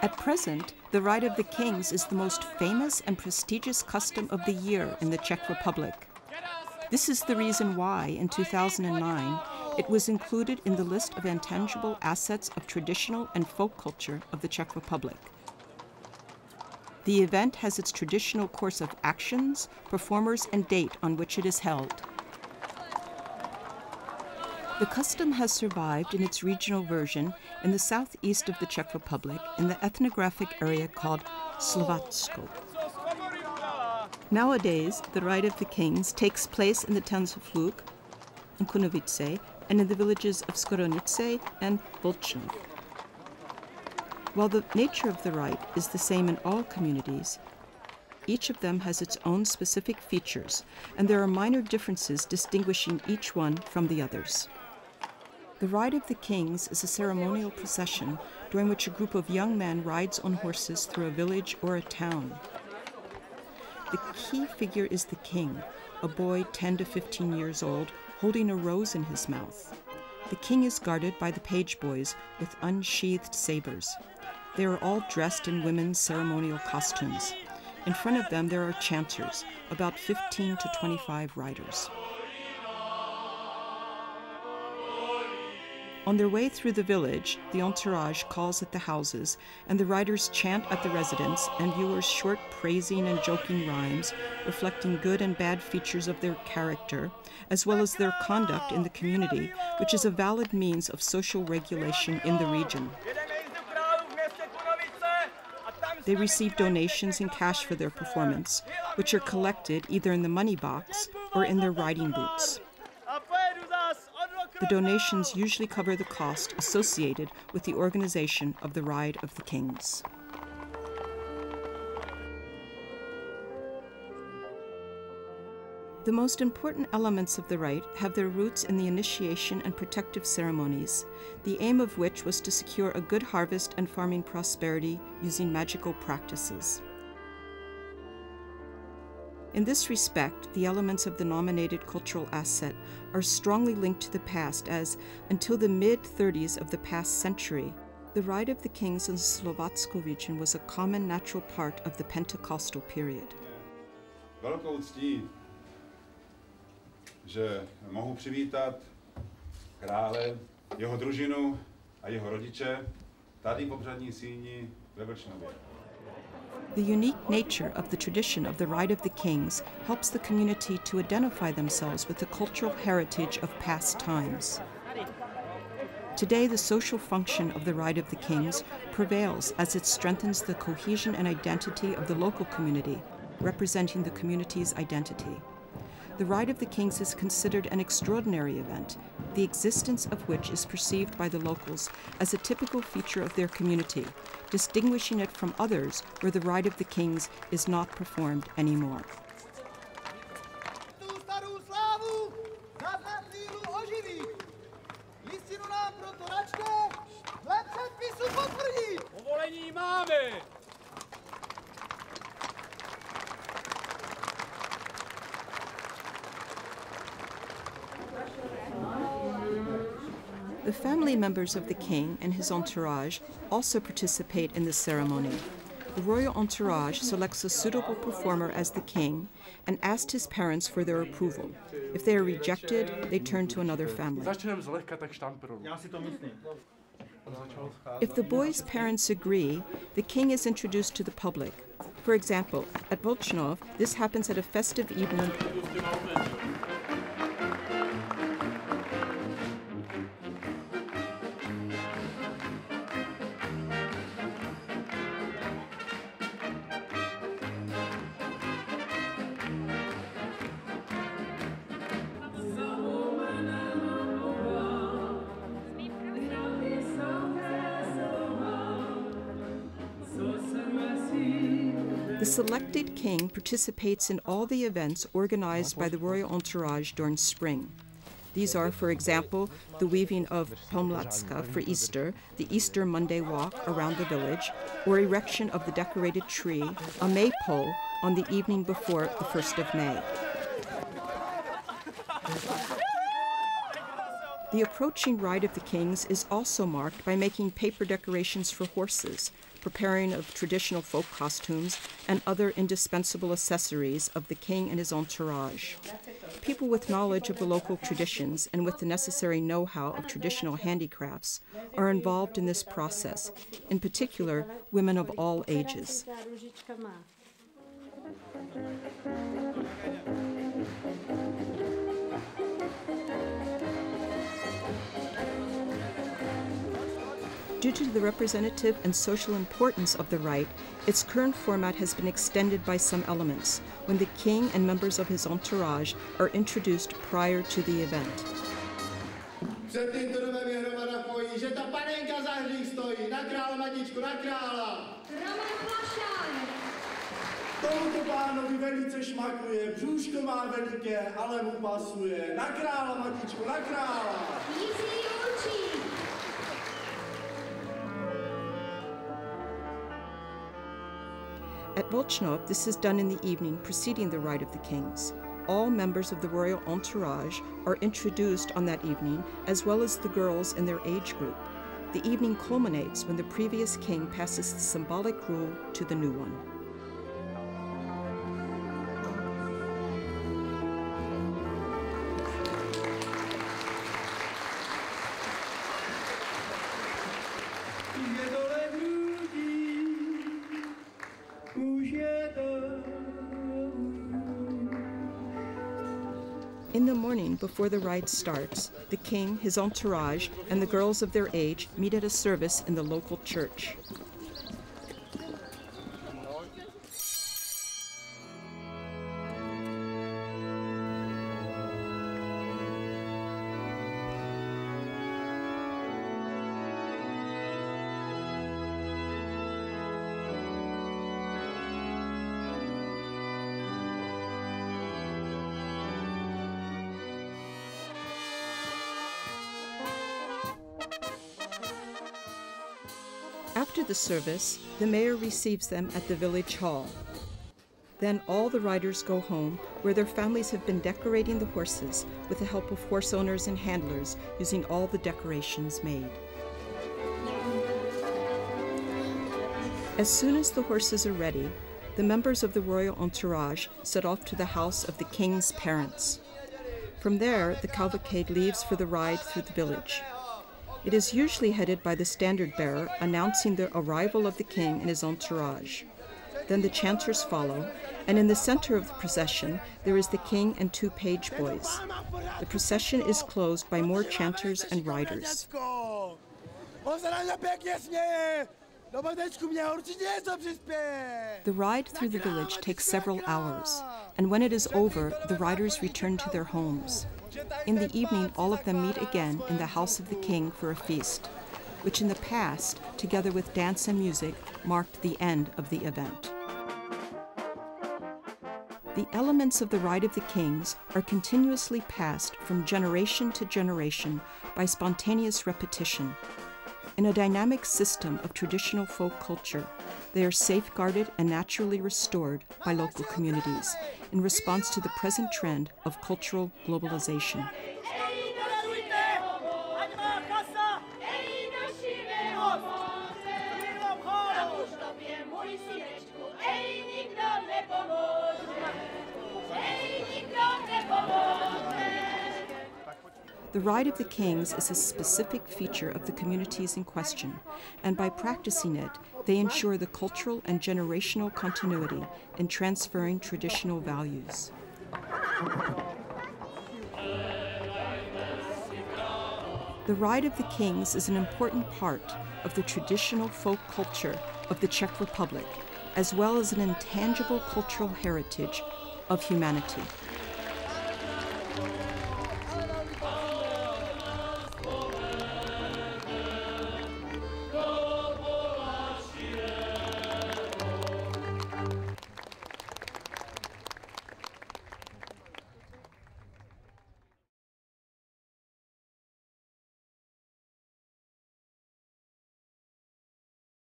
At present, the Ride of the Kings is the most famous and prestigious custom of the year in the Czech Republic. This is the reason why, in 2009, it was included in the list of intangible assets of traditional and folk culture of the Czech Republic. The event has its traditional course of actions, performers, and date on which it is held. The custom has survived in its regional version in the southeast of the Czech Republic in the ethnographic area called Slovácko. Nowadays, the Ride of the Kings takes place in the towns of Hluk and Kunovice and in the villages of Skoronice and Volčnov. While the nature of the rite is the same in all communities, each of them has its own specific features, and there are minor differences distinguishing each one from the others. The Ride of the Kings is a ceremonial procession during which a group of young men rides on horses through a village or a town. The key figure is the king, a boy 10 to 15 years old, holding a rose in his mouth. The king is guarded by the page boys with unsheathed sabers. They are all dressed in women's ceremonial costumes. In front of them there are chanters, about 15 to 25 riders. On their way through the village, the entourage calls at the houses, and the riders chant at the residents, and viewers short praising and joking rhymes, reflecting good and bad features of their character, as well as their conduct in the community, which is a valid means of social regulation in the region. They receive donations in cash for their performance, which are collected either in the money box or in their riding boots. The donations usually cover the cost associated with the organization of the Ride of the Kings. The most important elements of the rite have their roots in the initiation and protective ceremonies, the aim of which was to secure a good harvest and farming prosperity using magical practices. In this respect, the elements of the nominated cultural asset are strongly linked to the past as, until the mid-30s of the past century, the Ride of the Kings in the Slovácko region was a common natural part of the Pentecostal period. Velkou ctí, že mohu přivítat krále, jeho družinu a jeho rodiče tady v Obřadní síni ve Vršnově. The unique nature of the tradition of the Ride of the Kings helps the community to identify themselves with the cultural heritage of past times. Today, the social function of the Ride of the Kings prevails as it strengthens the cohesion and identity of the local community, representing the community's identity. The Ride of the Kings is considered an extraordinary event, the existence of which is perceived by the locals as a typical feature of their community, distinguishing it from others where the Ride of the Kings is not performed anymore. The family members of the king and his entourage also participate in the ceremony. The royal entourage selects a suitable performer as the king and asks his parents for their approval. If they are rejected, they turn to another family. If the boy's parents agree, the king is introduced to the public. For example, at Volčnov, this happens at a festive evening. The selected king participates in all the events organized by the royal entourage during spring. These are, for example, the weaving of pomlacka for Easter, the Easter Monday walk around the village, or erection of the decorated tree, a maypole, on the evening before the 1st of May. The approaching Ride of the Kings is also marked by making paper decorations for horses, preparing of traditional folk costumes, and other indispensable accessories of the king and his entourage. People with knowledge of the local traditions and with the necessary know-how of traditional handicrafts are involved in this process, in particular, women of all ages. Due to the representative and social importance of the rite, its current format has been extended by some elements, when the king and members of his entourage are introduced prior to the event. Tomuto pánovi velice šmakuje, břůško má veliké, ale mu pasuje. Na krála, matičko, na krála! At Volchnov, this is done in the evening preceding the Rite of the Kings. All members of the royal entourage are introduced on that evening, as well as the girls in their age group. The evening culminates when the previous king passes the symbolic rule to the new one. In the morning, before the rite starts, the king, his entourage, and the girls of their age meet at a service in the local church. After the service, the mayor receives them at the village hall. Then all the riders go home, where their families have been decorating the horses with the help of horse owners and handlers, using all the decorations made. As soon as the horses are ready, the members of the royal entourage set off to the house of the king's parents. From there, the cavalcade leaves for the ride through the village. It is usually headed by the standard bearer, announcing the arrival of the king and his entourage. Then the chanters follow, and in the center of the procession, there is the king and two page boys. The procession is closed by more chanters and riders. The ride through the village takes several hours, and when it is over, the riders return to their homes. In the evening, all of them meet again in the house of the king for a feast, which in the past, together with dance and music, marked the end of the event. The elements of the Rite of the Kings are continuously passed from generation to generation by spontaneous repetition. In a dynamic system of traditional folk culture, they are safeguarded and naturally restored by local communities in response to the present trend of cultural globalization. The Rite of the Kings is a specific feature of the communities in question, and by practicing it, they ensure the cultural and generational continuity in transferring traditional values. The Rite of the Kings is an important part of the traditional folk culture of the Czech Republic, as well as an intangible cultural heritage of humanity.